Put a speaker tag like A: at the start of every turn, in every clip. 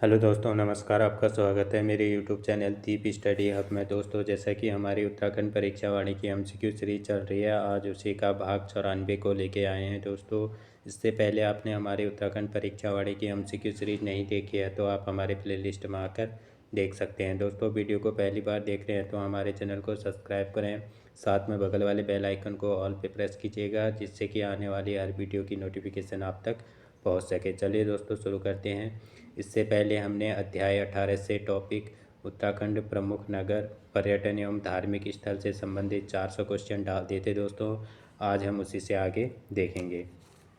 A: Hello दोस्तों, नमस्कार। आपका स्वागत है मेरे यूट्यूब चैनल दीप स्टडी हब में। दोस्तों, जैसा कि हमारी उत्तराखंड परीक्षा वाणी की एमसीक्यू सीरीज चल रही है, आज उसी का भाग 94 को लेके आए हैं। दोस्तों, इससे पहले आपने हमारी उत्तराखंड परीक्षा वाणी की एमसीक्यू सीरीज नहीं देखी है तो आप हमारे प्लेलिस्ट में आकर देख सकते हैं। दोस्तों, वीडियो को पहली बार देख रहे हैं तो हमारे चैनल को सब्सक्राइब करें, साथ में बगल वाले बेल आइकन को ऑल पे प्रेस कीजिएगा, जिससे कि आने वाली हर वीडियो की नोटिफिकेशन आप तक पहुंच सके। चलिए दोस्तों, शुरू करते हैं। इससे पहले हमने अध्याय 18 से टॉपिक उत्तराखंड प्रमुख नगर, पर्यटन एवं धार्मिक स्थल से संबंधित 400 क्वेश्चन डाल दिए थे। दोस्तों, आज हम उसी से आगे देखेंगे।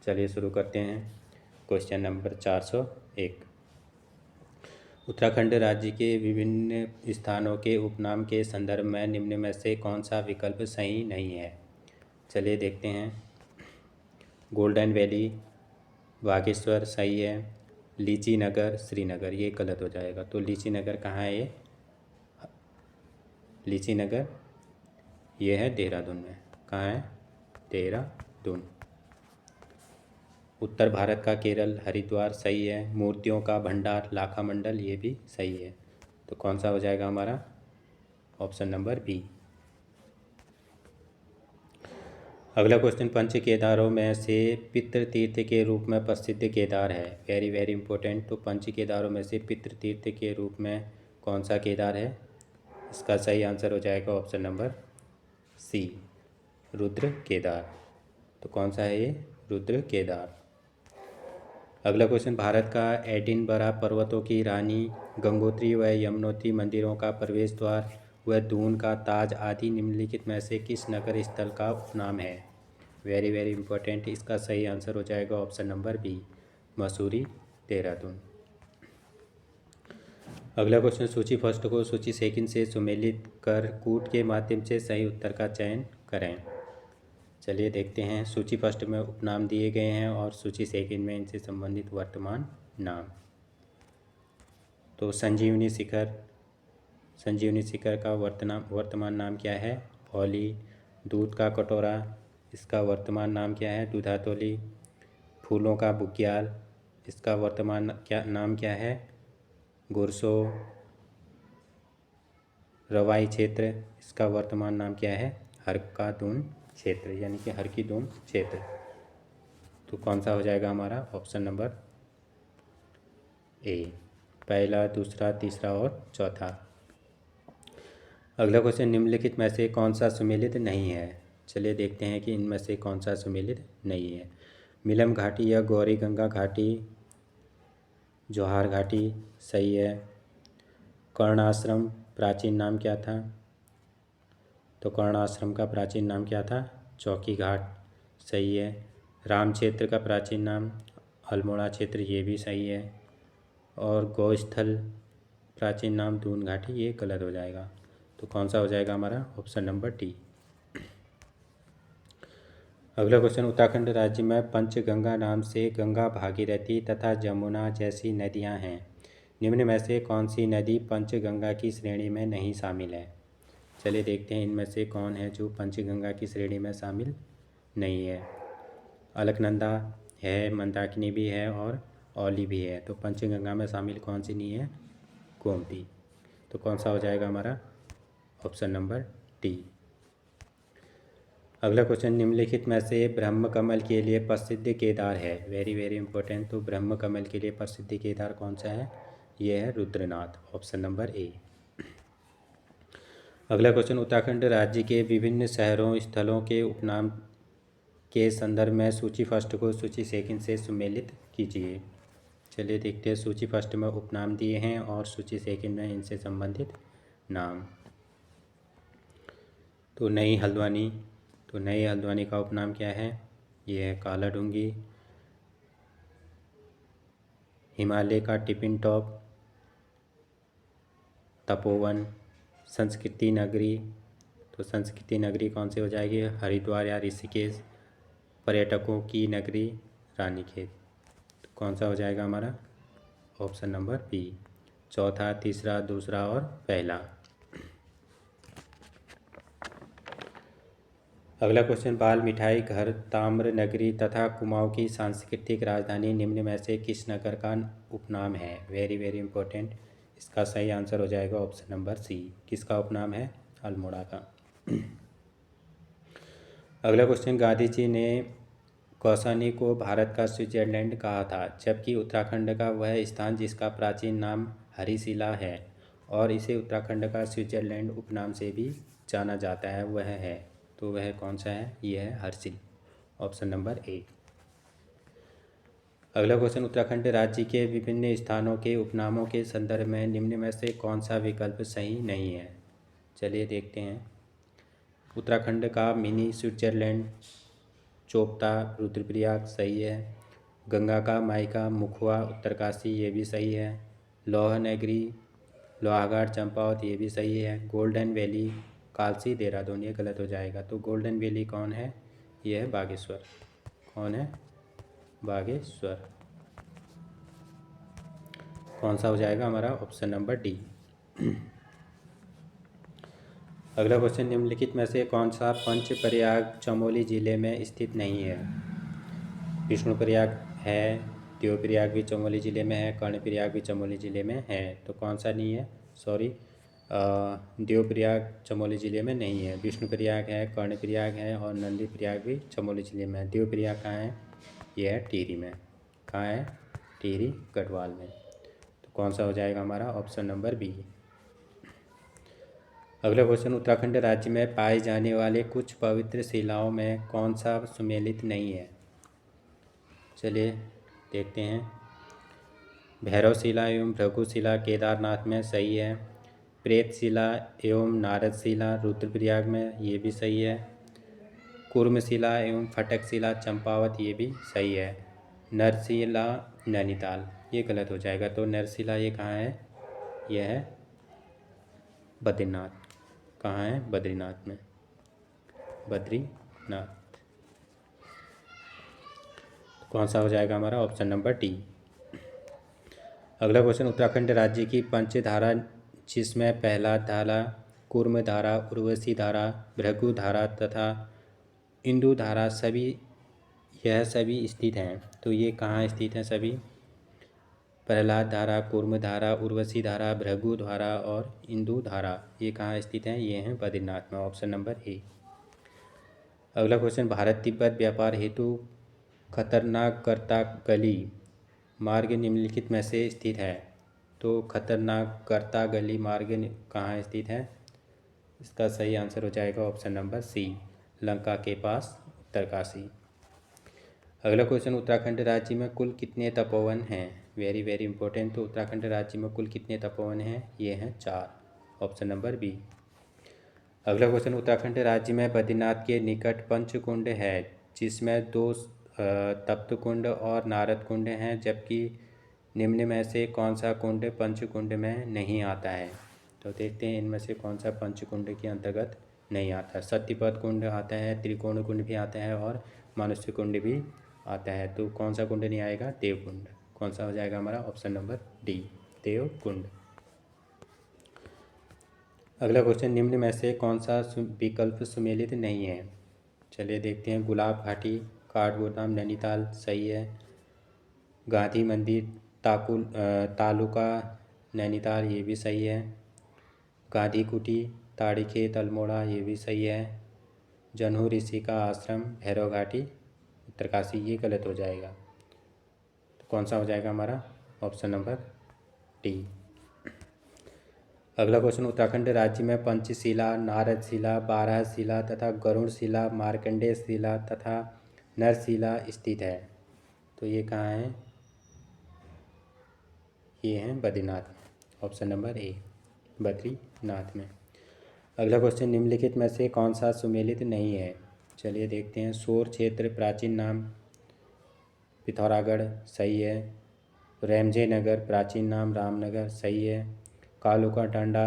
A: चलिए शुरू करते हैं। Question number 401। उत्तराखंड राज्य के विभिन्न स्थानों के उपनाम के संदर्भ में निम्न में से कौन सा विकल्प सही नहीं है? चलिए देखते हैं। गोल्डन वैली, बागेश्वर सही है। लीची नगर, श्रीनगर ये गलत हो जाएगा। तो लीची नगर कहाँ है? ये लीची नगर ये है देहरादून में। कहाँ है? देहरादून। उत्तर भारत का केरल, हरिद्वार सही है। मूर्तियों का भंडार, लाखा मंडल ये भी सही है। तो कौन सा हो जाएगा हमारा? Option number B. अगला क्वेश्चन, पंच केदारों में से पितृ तीर्थ के रूप में प्रसिद्ध केदार है। Very very important. तो पंच केदारों में से पितृ तीर्थ के रूप में कौन सा केदार है? इसका सही आंसर हो जाएगा option number C, Rudra Kedar. तो कौन सा है ये? रुद्र केदार। अगला क्वेश्चन, भारत का एडिनबरा पर्वतों की रानी, गंगोत्री व यमुनोत्री मंदिरों का प्रवेश द्वार व दून का ताज आदि निम्नलिखित में से किस नगर स्थल का उपनाम है? Very very important. इसका सही आंसर हो जाएगा option number B, Mussoorie, Dehradun. अगला क्वेश्चन, सूची फर्स्ट को सूची सेकंड से सुमेलित कर कूट के माध्यम से सही उत्तर का चयन करें। चलिए देखते हैं। सूची फर्स्ट में उपनाम दिए गए हैं और सूची सेकंड में इनसे संबंधित वर्तमान नाम। तो संजीवनी शिखर, संजीवनी शिखर का वर्तमान नाम क्या है? औली। दूध का कटोरा, इसका वर्तमान नाम क्या है? दूधातोली। फूलों का बुग्याल, इसका वर्तमान नाम क्या है? गुरसो। रवाई क्षेत्र, इसका वर्तमान नाम क्या है? हरका-दून क्षेत्र, यानी कि हरकी-दून क्षेत्र। तो कौन सा हो जाएगा हमारा? ऑप्शन नंबर ए, पहला, दूसरा, तीसरा और चौथा। अगला क्वेश्चन, निम्नलिखित में से कौन सा सुमेलित नहीं है? चलिए देखते हैं कि इनमें से कौन सा सुमेलित नहीं है। मिलम घाटी या गौरी गंगा घाटी, जौहार घाटी सही है। कर्णाश्रम प्राचीन नाम क्या था? तो कर्णाश्रम का प्राचीन नाम क्या था? चौकी घाट सही है। राम क्षेत्र का प्राचीन नाम अल्मोड़ा क्षेत्र ये भी सही है। और गौस्थल प्राचीन नाम दून घाटी ये गलत हो जाएगा। तो कौन सा हो जाएगा हमारा? Option number D. अगला क्वेश्चन, उत्तराखंड राज्य में पंचगंगा नाम से गंगा, भागीरथी तथा जमुना जैसी नदियां हैं। निम्न में से कौन सी नदी पंचगंगा की श्रेणी में नहीं शामिल है? चलिए देखते हैं इनमें से कौन है जो पंचगंगा की श्रेणी में शामिल नहीं है। अलकनंदा है, मंदाकिनी भी है और औली भी है। तो पंचगंगा में शामिल कौन सी नहीं है? गोमती। तो कौन सा हो जाएगा हमारा? Option number D. अगला क्वेश्चन, निम्नलिखित में से ब्रह्म कमल के लिए प्रसिद्ध केदार है। Very very important. तो ब्रह्म कमल के लिए प्रसिद्ध केदार कौन सा है? ये है रुद्रनाथ, ऑप्शन नंबर ए। अगला क्वेश्चन, उत्तराखंड राज्य के विभिन्न शहरों स्थलों के उपनाम के संदर्भ में सूची फर्स्ट को सूची सेकंड से सुमेलित कीजिए। चलिए देखते हैं। सूची फर्स्ट में उपनाम दिए हैं और सूची सेकंड में इनसे संबंधित नाम। तो नई हल्द्वानी, तो नई हल्द्वानी का उपनाम क्या है? ये है काला डूंगी। हिमालय का टिपिन टॉप, तपोवन। संस्कृति नगरी, तो संस्कृति नगरी कौन सी हो जाएगी? हरिद्वार या ऋषिकेश। पर्यटकों की नगरी, रानीखेत। तो कौन सा हो जाएगा हमारा? ऑप्शन नंबर बी, चौथा, तीसरा, दूसरा और पहला। अगला क्वेश्चन, बाल मिठाई घर, ताम्र नगरी तथा कुमाऊं की सांस्कृतिक राजधानी निम्न में से किस नगर का उपनाम है? Very very important. इसका सही आंसर हो जाएगा ऑप्शन नंबर सी। किसका उपनाम है? अल्मोड़ा का। अगला क्वेश्चन, गांधी जी ने कौसानी को भारत का स्विट्जरलैंड कहा था, जबकि उत्तराखंड का वह स्थान जिसका प्राचीन नाम हरिशिला है और इसे उत्तराखंड का स्विट्जरलैंड उपनाम से भी जाना जाता है, वह है, तो वह कौन सा है? यह है हर्षिल, ऑप्शन नंबर ए। अगला क्वेश्चन, उत्तराखंड राज्य के विभिन्न स्थानों के उपनामों के संदर्भ में निम्न में से कौन सा विकल्प सही नहीं है? चलिए देखते हैं। उत्तराखंड का मिनी स्विट्जरलैंड, चोपता, रुद्रप्रयाग सही है। गंगा का मायका मुखुआ उत्तरकाशी, ये भी सही है। लौह नगरी लोहाघाट चंपावत, ये भी सही है। गोल्डन वैली कालसी देहरादून, ये गलत हो जाएगा। तो गोल्डन वैली कौन है? ये है बागेश्वर। कौन है? बागेश्वर। कौन सा हो जाएगा हमारा? Option number D. अगला क्वेश्चन, निम्नलिखित में से कौन सा पंच प्रयाग चमोली जिले में स्थित नहीं है? विष्णुप्रयाग है, देवप्रयाग भी चमोली ज़िले में है, कर्णप्रयाग भी चमोली ज़िले में है, तो कौन सा नहीं है? सॉरी, देवप्रयाग चमोली ज़िले में नहीं है। विष्णुप्रयाग है, कर्णप्रयाग है और नंदी प्रयाग भी चमोली ज़िले में है। देवप्रयाग कहाँ है? यह है टिहरी में। कहाँ है? टिहरी गढ़वाल में। तो कौन सा हो जाएगा हमारा? Option number B. अगला क्वेश्चन, उत्तराखंड राज्य में पाए जाने वाले कुछ पवित्र शिलाओं में कौन सा सुमेलित नहीं है? चलिए देखते हैं। भैरवशिला एवं भृगुशिला केदारनाथ में सही है। प्रेतशिला एवं नारदशिला रुद्रप्रयाग में, ये भी सही है। कुर्मशिला एवं फटकशिला चंपावत, ये भी सही है। नरशिला नैनीताल, ये गलत हो जाएगा। तो नरशिला ये कहाँ है? यह है बद्रीनाथ। कहाँ है? बद्रीनाथ में। बद्रीनाथ। कौन सा हो जाएगा हमारा? Option number D. अगला क्वेश्चन, उत्तराखंड राज्य की पंचधारा जिसमें पहला धारा कूर्म धारा, उर्वशी धारा, भृगु धारा तथा इंदु धारा यह सभी स्थित हैं, तो ये कहाँ स्थित हैं सभी? प्रहलाद धारा, कूर्म धारा, उर्वशी धारा, भृगु धारा और इंदु धारा, ये कहाँ स्थित हैं? ये हैं बद्रीनाथ में। ऑप्शन नंबर ए। अगला क्वेश्चन, भारत तिब्बत व्यापार हेतु खतरनाक करता गली मार्ग निम्नलिखित में से स्थित है, तो खतरनाक करता गली मार्ग कहाँ स्थित है? इसका सही आंसर हो जाएगा ऑप्शन नंबर सी, लंका के पास उत्तरकाशी। अगला क्वेश्चन, उत्तराखंड राज्य में कुल कितने तपोवन हैं? Very very important. तो उत्तराखंड राज्य में कुल कितने तपोवन हैं? ये हैं 4, ऑप्शन नंबर बी। अगला क्वेश्चन, उत्तराखंड राज्य में बद्रीनाथ के निकट पंचकुंड है, जिसमें 2 तप्त कुंड और नारद कुंड हैं, जबकि निम्न में से कौन सा कुंड पंचकुंड में नहीं आता है? तो देखते हैं इनमें से कौन सा पंचकुंड के अंतर्गत नहीं आता है। सत्यपद कुंड आता है, त्रिकोण कुंड भी आता है और मनुष्य कुंड भी आता है। तो कौन सा कुंड नहीं आएगा? देवकुंड। कौन सा हो जाएगा हमारा? Option number D, Devkund. अगला क्वेश्चन, निम्न में से कौन सा विकल्प सुमेलित नहीं है? चलिए देखते हैं। गुलाब घाटी काठगोदाम नैनीताल सही है। गांधी मंदिर तालुका नैनीताल, ये भी सही है। गांधी कुटी ताड़ीखेत अल्मोड़ा, ये भी सही है। जनहू ऋषि का आश्रम भैरव घाटी उत्तरकाशी, ये गलत हो जाएगा। तो कौन सा हो जाएगा हमारा? Option number D. अगला क्वेश्चन, उत्तराखंड राज्य में पंचशिला, नारदशिला, बारहशिला तथा गरुड़शिला, मार्कंडेय शिला तथा नरशिला स्थित है, तो ये कहाँ है? ये हैं बद्रीनाथ में। ऑप्शन नंबर ए, बद्रीनाथ में। अगला क्वेश्चन, निम्नलिखित में से कौन सा सुमेलित नहीं है? चलिए देखते हैं। शोर क्षेत्र प्राचीन नाम पिथौरागढ़ सही है। रेमजे नगर प्राचीन नाम रामनगर सही है। कालूका टांडा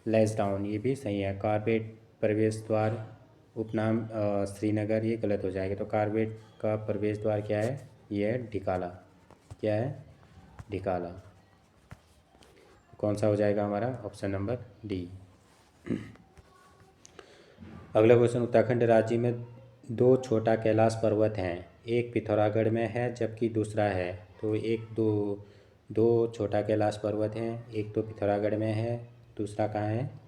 A: लैंसडाउन, ये भी सही है। कार्बेट प्रवेश द्वार उपनाम श्रीनगर, ये गलत हो जाएगा। तो कार्बेट का प्रवेश द्वार क्या है? ये है ढिकाला। क्या है? ढिकाला। कौन सा हो जाएगा हमारा? Option number D. अगला क्वेश्चन, उत्तराखंड राज्य में दो छोटा कैलाश पर्वत हैं, एक पिथौरागढ़ में है जबकि दूसरा है। तो एक दो दो छोटा कैलाश पर्वत हैं, एक तो पिथौरागढ़ में है, दूसरा कहाँ है?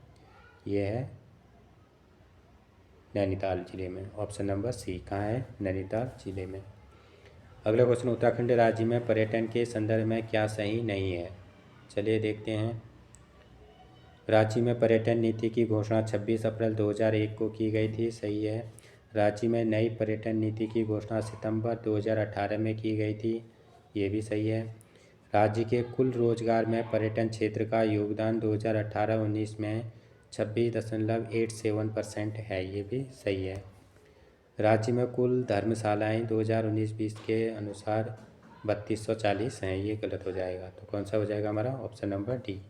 A: ये है नैनीताल जिले में। ऑप्शन नंबर सी कहाँ है? नैनीताल जिले में। अगला क्वेश्चन, उत्तराखंड राज्य में पर्यटन के संदर्भ में क्या सही नहीं है? चलिए देखते हैं। राज्य में पर्यटन नीति की घोषणा 26 अप्रैल 2001 को की गई थी, सही है। राज्य में नई पर्यटन नीति की घोषणा सितंबर 2018 में की गई थी, ये भी सही है। राज्य के कुल रोजगार में पर्यटन क्षेत्र का योगदान 2018-19 में 26.87% है, ये भी सही है। राज्य में कुल धर्मशालाएँ 2019-20 के अनुसार 3240 हैं, ये गलत हो जाएगा। तो कौन सा हो जाएगा हमारा? Option number D.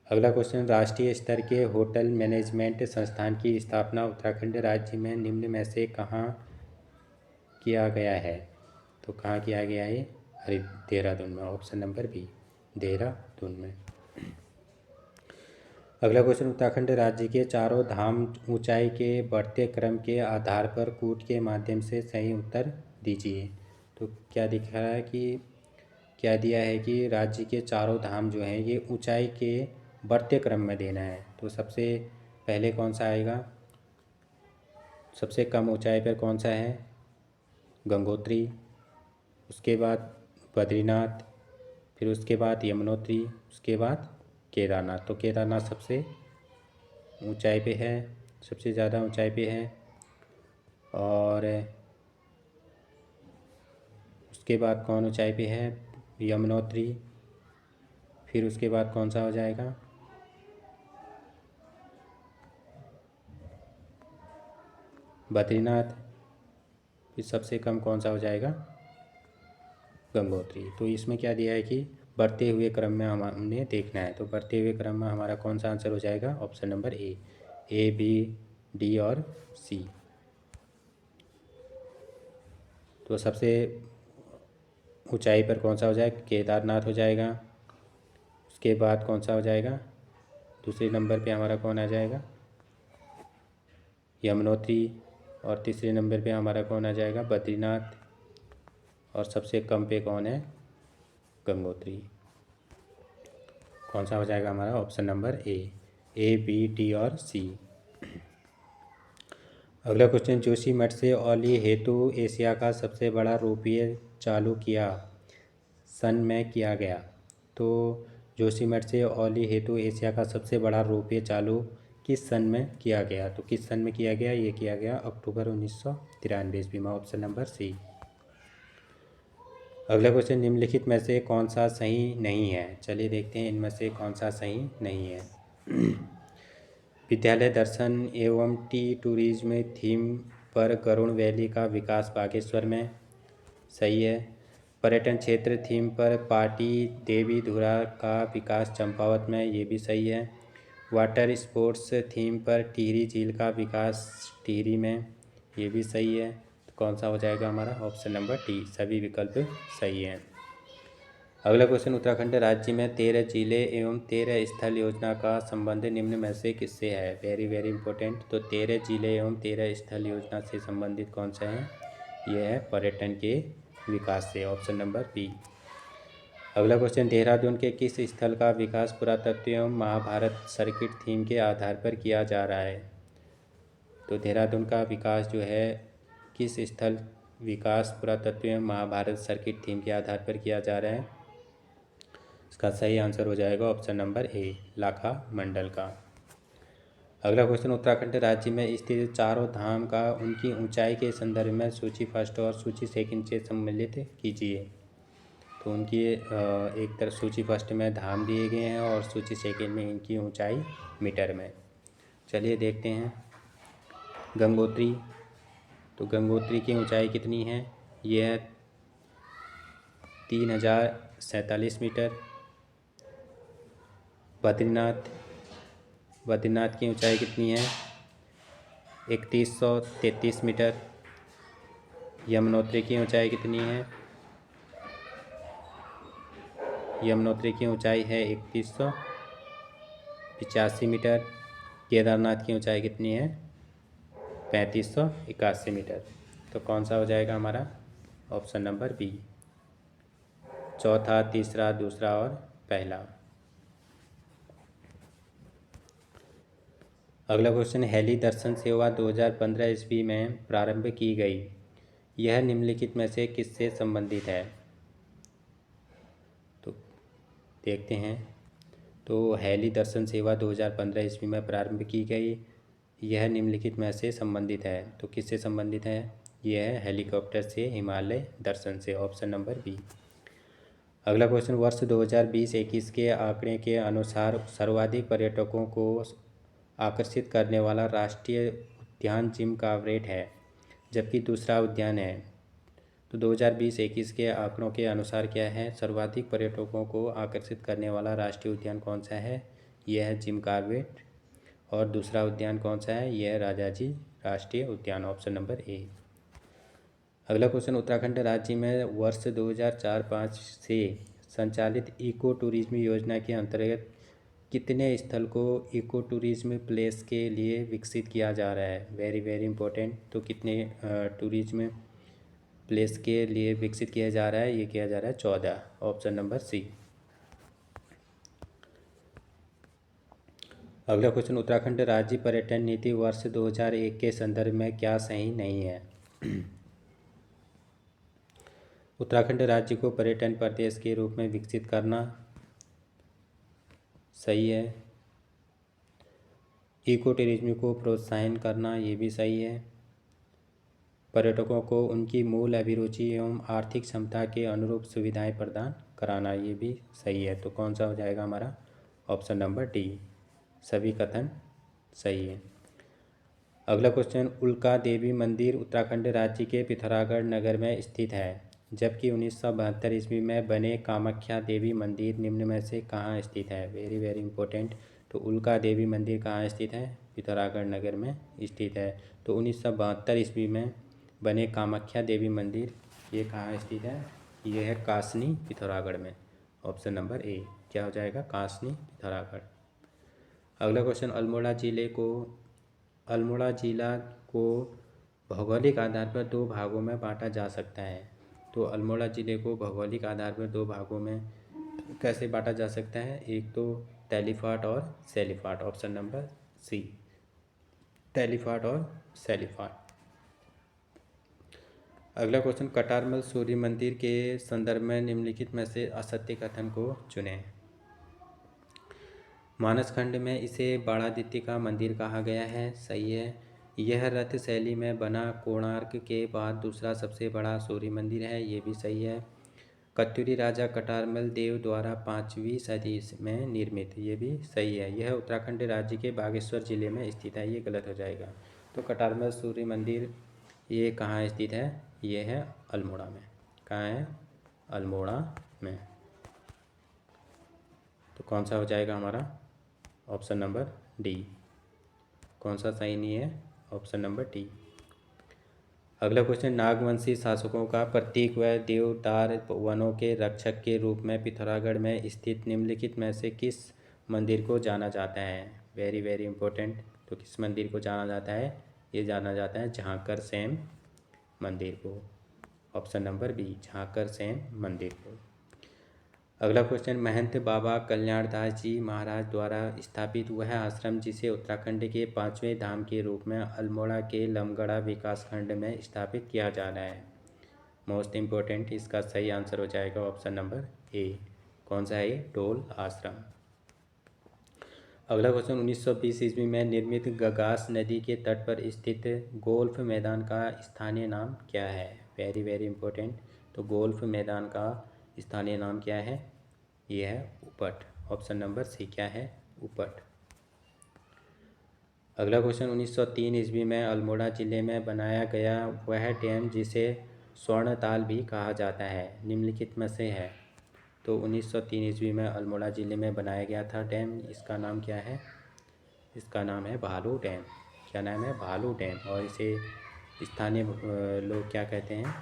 A: अगला क्वेश्चन, राष्ट्रीय स्तर के होटल मैनेजमेंट संस्थान की स्थापना उत्तराखंड राज्य में निम्न में से कहाँ किया गया है? तो कहाँ किया गया है? अरे देहरादून में। ऑप्शन नंबर बी, देहरादून में। अगला क्वेश्चन, उत्तराखंड राज्य के चारों धाम ऊंचाई के बढ़ते क्रम के आधार पर कूट के माध्यम से सही उत्तर दीजिए। तो क्या दिख रहा है कि क्या दिया है कि राज्य के चारों धाम जो हैं ये ऊंचाई के बढ़ते क्रम में देना है। तो सबसे पहले कौन सा आएगा? सबसे कम ऊंचाई पर कौन सा है? गंगोत्री, उसके बाद बद्रीनाथ, फिर उसके बाद यमुनोत्री, उसके बाद केदारनाथ। तो केदारनाथ सबसे ऊंचाई पे है, सबसे ज़्यादा ऊंचाई पे है। और उसके बाद कौन ऊंचाई पे है? यमुनोत्री। फिर उसके बाद कौन सा हो जाएगा? बद्रीनाथ। फिर सबसे कम कौन सा हो जाएगा? गंगोत्री। तो इसमें क्या दिया है कि बढ़ते हुए क्रम में हमने देखना है। तो बढ़ते हुए क्रम में हमारा कौन सा आंसर हो जाएगा? Option number A, B, D और सी। तो सबसे ऊंचाई पर कौन सा हो जाएगा? केदारनाथ हो जाएगा। उसके बाद कौन सा हो जाएगा? दूसरे नंबर पे हमारा कौन आ जाएगा? यमुनोत्री। और तीसरे नंबर पे हमारा कौन आ जाएगा? बद्रीनाथ। और सबसे कम पे कौन है? गंगोत्री। कौन सा हो जाएगा हमारा? Option number A, B, D और सी। अगला क्वेश्चन, जोशीमठ से औली हेतु एशिया का सबसे बड़ा रोपवे चालू किया सन में किया गया। तो जोशीमठ से औली हेतु एशिया का सबसे बड़ा रोपवे चालू किस सन में किया गया? तो किस सन में किया गया? ये किया गया अक्टूबर 1993 ईस्वी में। Option number C. अगला क्वेश्चन, निम्नलिखित में से कौन सा सही नहीं है? चलिए देखते हैं इनमें से कौन सा सही नहीं है। विद्यालय दर्शन एवं टूरिज्म थीम पर गरुड़ वैली का विकास बागेश्वर में, सही है। पर्यटन क्षेत्र थीम पर पाटी देवी धुरा का विकास चंपावत में, ये भी सही है। वाटर स्पोर्ट्स थीम पर टिहरी झील का विकास टिहरी में, ये भी सही है। तो कौन सा हो जाएगा हमारा? ऑप्शन नंबर डी, सभी विकल्प सही हैं। अगला क्वेश्चन, उत्तराखंड राज्य में 13 जिले एवं 13 स्थल योजना का संबंध निम्न में से किससे है? Very very important. तो 13 जिले एवं 13 स्थल योजना से संबंधित कौन सा है? यह है पर्यटन के विकास से। Option number B. अगला क्वेश्चन, देहरादून के किस स्थल का विकास पुरातत्व एवं महाभारत सर्किट थीम के आधार पर किया जा रहा है? तो देहरादून का विकास जो है किस स्थल विकास पुरातत्व एवं महाभारत सर्किट थीम के आधार पर किया जा रहा है? इसका सही आंसर हो जाएगा ऑप्शन नंबर ए, लाखा मंडल का। अगला क्वेश्चन, उत्तराखंड राज्य में स्थित चारों धाम का उनकी ऊंचाई के संदर्भ में सूची फर्स्ट और सूची सेकंड से सम्मिलित कीजिए। तो उनकी एक तरफ सूची फर्स्ट में धाम दिए गए हैं और सूची सेकंड में इनकी ऊंचाई मीटर में। चलिए देखते हैं। गंगोत्री। तो गंगोत्री की ऊंचाई कितनी है? ये है 3047 मीटर। बद्रीनाथ की ऊंचाई कितनी है? 3133 मीटर। यमुनोत्री की ऊंचाई कितनी है? यमुनोत्री की ऊंचाई है 3185 मीटर। केदारनाथ की ऊंचाई कितनी है? 3581 मीटर। तो कौन सा हो जाएगा हमारा? Option number B. चौथा, तीसरा, दूसरा और पहला। अगला क्वेश्चन, हेली दर्शन सेवा 2015 ईस्वी में प्रारंभ की गई। यह निम्नलिखित में से किससे संबंधित है? तो देखते हैं। तो हेली दर्शन सेवा 2015 ईस्वी में प्रारंभ की गई, यह निम्नलिखित में से संबंधित है। तो किससे संबंधित है? यह है हेलीकॉप्टर से हिमालय दर्शन से। Option number B. अगला क्वेश्चन, वर्ष 2020-21 के आंकड़े के अनुसार सर्वाधिक पर्यटकों को आकर्षित करने वाला राष्ट्रीय उद्यान जिम कॉर्बेट है, जबकि दूसरा उद्यान है। तो 2020-21 के आंकड़ों के अनुसार क्या है? सर्वाधिक पर्यटकों को आकर्षित करने वाला राष्ट्रीय उद्यान कौन सा है? यह है जिम कॉर्बेट। और दूसरा उद्यान कौन सा है? यह है राजाजी राष्ट्रीय उद्यान। ऑप्शन नंबर ए। अगला क्वेश्चन, उत्तराखंड राज्य में वर्ष 2004-05 से संचालित इको टूरिज्म योजना के अंतर्गत कितने स्थल को इको टूरिज्म प्लेस के लिए विकसित किया जा रहा है? Very very important. तो कितने टूरिज्म प्लेस के लिए विकसित किया जा रहा है? ये किया जा रहा है 14। Option number C. अगला क्वेश्चन, उत्तराखंड राज्य पर्यटन नीति वर्ष 2001 के संदर्भ में क्या सही नहीं है? उत्तराखंड राज्य को पर्यटन प्रदेश के रूप में विकसित करना सही है। इको टूरिज्म को प्रोत्साहन करना, ये भी सही है। पर्यटकों को उनकी मूल अभिरुचि एवं आर्थिक क्षमता के अनुरूप सुविधाएं प्रदान कराना, ये भी सही है। तो कौन सा हो जाएगा हमारा? ऑप्शन नंबर डी, सभी कथन सही है। अगला क्वेश्चन, उल्का देवी मंदिर उत्तराखंड राज्य के पिथौरागढ़ नगर में स्थित है, जबकि 1972 ईस्वी में बने कामाख्या देवी मंदिर निम्न में से कहाँ स्थित है? Very very important. तो उल्का देवी मंदिर कहाँ स्थित है? पिथौरागढ़ नगर में स्थित है। तो 1972 ईस्वी में बने कामाख्या देवी मंदिर ये कहाँ स्थित है? ये है कासनी पिथौरागढ़ में। ऑप्शन नंबर ए क्या हो जाएगा? कासनी पिथौरागढ़। अगला क्वेश्चन, अल्मोड़ा जिला को भौगोलिक आधार पर दो भागों में बांटा जा सकता है। तो अल्मोड़ा ज़िले को भौगोलिक आधार पर दो भागों में कैसे बांटा जा सकता है? एक तो तेलीफाट और सैलीफाट। ऑप्शन नंबर सी, तेलीफाट और सैलीफाट। अगला क्वेश्चन, कटारमल सूर्य मंदिर के संदर्भ में निम्नलिखित में से असत्य कथन को चुनें। मानस खंड में इसे बाणादित्य का मंदिर कहा गया है, सही है। यह रथ शैली में बना कोणार्क के बाद दूसरा सबसे बड़ा सूर्य मंदिर है, ये भी सही है। कत्यूरी राजा कटारमल देव द्वारा 5वीं सदी में निर्मित, ये भी सही है। यह उत्तराखंड राज्य के बागेश्वर जिले में स्थित है, ये गलत हो जाएगा। तो कटारमल सूर्य मंदिर ये कहाँ स्थित है? ये है अल्मोड़ा में। कहाँ है? अल्मोड़ा में। तो कौन सा हो जाएगा हमारा? Option number D. कौन सा सही नहीं है? Option number D. अगला क्वेश्चन, नागवंशी शासकों का प्रतीक व देवदार वनों के रक्षक के रूप में पिथौरागढ़ में स्थित निम्नलिखित में से किस मंदिर को जाना जाता है? Very very important. तो किस मंदिर को जाना जाता है? ये जाना जाता है झांकर सेन मंदिर को। ऑप्शन नंबर बी, झांकर सेन मंदिर को। अगला क्वेश्चन, महंत बाबा कल्याणदास जी महाराज द्वारा स्थापित वह आश्रम जिसे उत्तराखंड के 5वें धाम के रूप में अल्मोड़ा के लमगढ़ा विकासखंड में स्थापित किया जा रहा है। मोस्ट इम्पोर्टेंट, इसका सही आंसर हो जाएगा ऑप्शन नंबर ए। कौन सा है? टोल आश्रम। अगला क्वेश्चन, 1920 ईस्वी में निर्मित गगास नदी के तट पर स्थित गोल्फ मैदान का स्थानीय नाम क्या है? Very very important. तो गोल्फ मैदान का स्थानीय नाम क्या है? ये है उपट। ऑप्शन नंबर सी क्या है? उपट। अगला क्वेश्चन, 1903 ईस्वी में अल्मोड़ा जिले में बनाया गया वह डैम जिसे स्वर्णताल भी कहा जाता है निम्नलिखित में से है। तो 1903 ईस्वी में अल्मोड़ा ज़िले में बनाया गया था डैम, इसका नाम क्या है? इसका नाम है भालू डैम। क्या नाम है? भालू डैम। और इसे स्थानीय लोग क्या कहते हैं?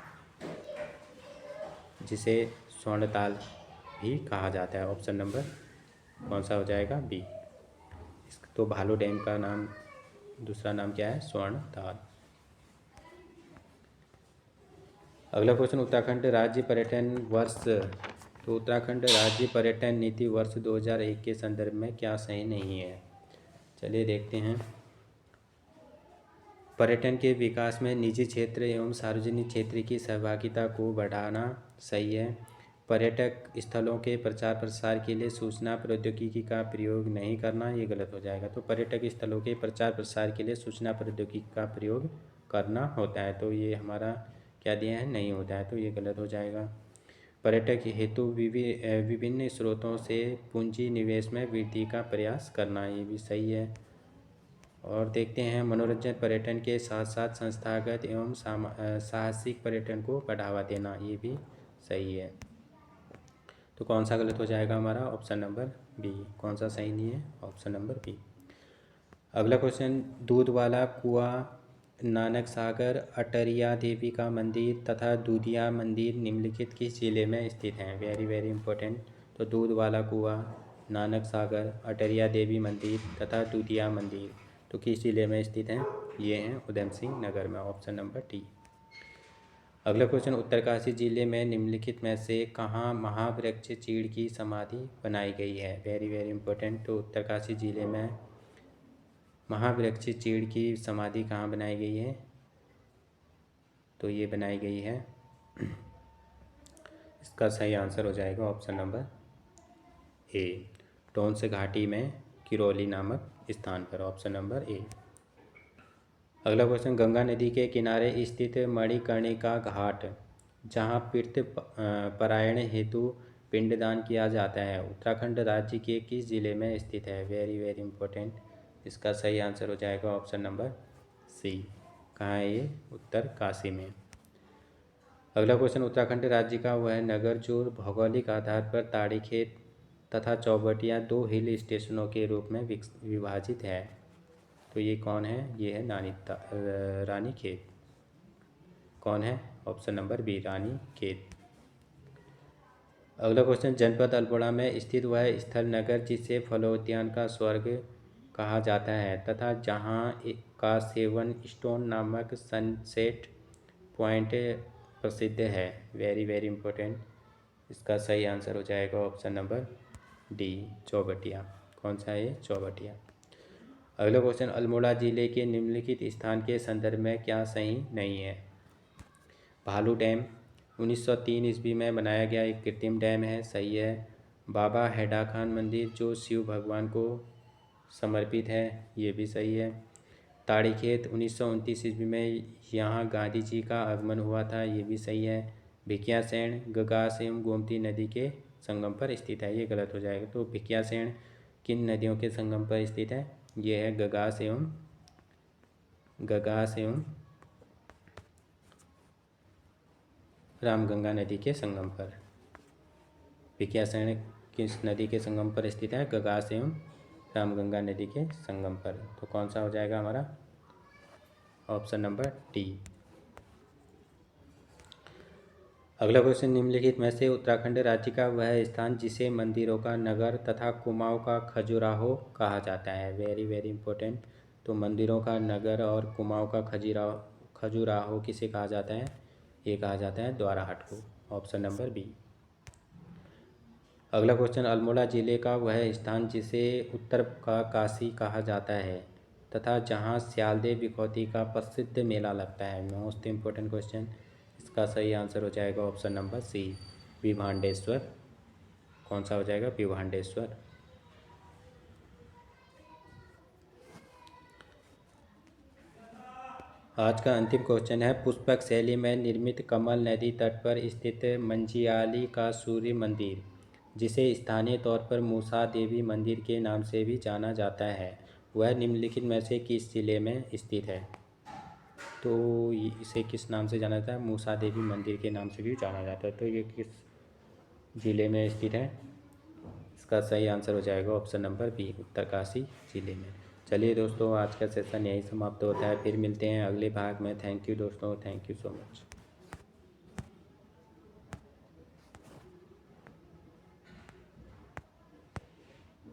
A: जिसे स्वर्णताल भी कहा जाता है। ऑप्शन नंबर कौन सा हो जाएगा? बी। तो भालू डैम का नाम दूसरा नाम क्या है? स्वर्णधार। अगला क्वेश्चन, उत्तराखंड राज्य पर्यटन वर्ष। तो उत्तराखंड राज्य पर्यटन नीति वर्ष 2001 के संदर्भ में क्या सही नहीं है? चलिए देखते हैं। पर्यटन के विकास में निजी क्षेत्र एवं सार्वजनिक क्षेत्र की सहभागिता को बढ़ाना सही है। पर्यटक स्थलों के प्रचार प्रसार के लिए सूचना प्रौद्योगिकी का प्रयोग नहीं करना, ये गलत हो जाएगा। तो पर्यटक स्थलों के प्रचार प्रसार के लिए सूचना प्रौद्योगिकी का प्रयोग करना होता है, तो ये हमारा क्या दिया है? नहीं होता है, तो ये गलत हो जाएगा। पर्यटक हेतु विभिन्न स्रोतों से पूंजी निवेश में वृद्धि का प्रयास करना, ये भी सही है। और देखते हैं, मनोरंजन पर्यटन के साथ साथ संस्थागत एवं साहसिक पर्यटन को बढ़ावा देना, ये भी सही है। तो कौन सा गलत हो जाएगा हमारा? Option number B. कौन सा सही नहीं है? Option number B. अगला क्वेश्चन, दूध वाला कुआं, नानक सागर, अटरिया देवी का मंदिर तथा दूधिया मंदिर निम्नलिखित किस जिले में स्थित हैं? Very very important. तो दूध वाला कुआं, नानक सागर, अटरिया देवी मंदिर तथा दूधिया मंदिर तो किस जिले में स्थित हैं? ये हैं उधम सिंह नगर में। Option number D. अगला क्वेश्चन, उत्तरकाशी जिले में निम्नलिखित में से कहाँ महावृक्ष चीड़ की समाधि बनाई गई है? Very very important. तो उत्तरकाशी जिले में महावृक्ष चीड़ की समाधि कहाँ बनाई गई है? तो ये बनाई गई है, इसका सही आंसर हो जाएगा ऑप्शन नंबर ए, टोंस घाटी में किरोली नामक स्थान पर। ऑप्शन नंबर ए। अगला क्वेश्चन, गंगा नदी के किनारे स्थित मणिकर्णिका घाट, जहाँ तीर्थ परायण हेतु पिंडदान किया जाता है, उत्तराखंड राज्य के किस जिले में स्थित है? Very very important. इसका सही आंसर हो जाएगा ऑप्शन नंबर सी। कहाँ है ये? उत्तरकाशी में। अगला क्वेश्चन, उत्तराखंड राज्य का वह नगर जो भौगोलिक आधार पर ताड़ीखेत तथा चौबटिया दो हिल स्टेशनों के रूप में विभाजित है, तो ये कौन है? ये है रानीखेत। कौन है? Option number B, Ranikhet. अगला क्वेश्चन, जनपद अल्मोड़ा में स्थित वह स्थल नगर जिसे फलोद्यान का स्वर्ग कहा जाता है तथा जहाँ का सेवन स्टोन नामक सनसेट पॉइंट प्रसिद्ध है? Very very important. इसका सही आंसर हो जाएगा ऑप्शन नंबर डी, चौबटिया। कौन सा है ये? चौबटिया। अगला क्वेश्चन, अल्मोड़ा जिले के निम्नलिखित स्थान के संदर्भ में क्या सही नहीं है? भालू डैम 1903 ईस्वी में बनाया गया एक कृत्रिम डैम है, सही है। बाबा हैडा खान मंदिर जो शिव भगवान को समर्पित है, ये भी सही है। ताड़ीखेत 1929 ईस्वी में यहाँ गांधी जी का आगमन हुआ था, ये भी सही है। भिकियासैंण गगास एवं गोमती नदी के संगम पर स्थित है, ये गलत हो जाएगा। तो भिकियासैंण किन नदियों के संगम पर स्थित है? ये है गगास एवं रामगंगा नदी के संगम पर। भिकियासैंण किस नदी के संगम पर स्थित है? गगास एवं रामगंगा नदी के संगम पर। तो कौन सा हो जाएगा हमारा? Option number D. अगला क्वेश्चन, निम्नलिखित में से उत्तराखंड राज्य का वह स्थान जिसे मंदिरों का नगर तथा कुमाऊं का खजुराहो कहा जाता है? Very very important. तो मंदिरों का नगर और कुमाऊं का खजुराहो किसे कहा जाता है? ये कहा जाता है द्वाराहाट को। Option number B. अगला क्वेश्चन, अल्मोड़ा जिले का वह स्थान जिसे उत्तर का काशी कहा जाता है तथा जहाँ स्यालदेव बिखौती का प्रसिद्ध मेला लगता है? Most important question. इसका सही आंसर हो जाएगा ऑप्शन नंबर सी, भिवांडेश्वर। कौन सा हो जाएगा? भिवांडेश्वर। आज का अंतिम क्वेश्चन है, पुष्पक शैली में निर्मित कमल नदी तट पर स्थित मंजियाली का सूर्य मंदिर, जिसे स्थानीय तौर पर मूसा देवी मंदिर के नाम से भी जाना जाता है, वह निम्नलिखित में से किस जिले में स्थित है? तो इसे किस नाम से जाना जाता है? मूसा देवी मंदिर के नाम से भी जाना जाता है। तो ये किस जिले में स्थित है? इसका सही आंसर हो जाएगा ऑप्शन नंबर बी, उत्तरकाशी जिले में। चलिए दोस्तों, आज का सेशन यही समाप्त होता है, फिर मिलते हैं अगले भाग में। थैंक यू दोस्तों, थैंक यू सो मच।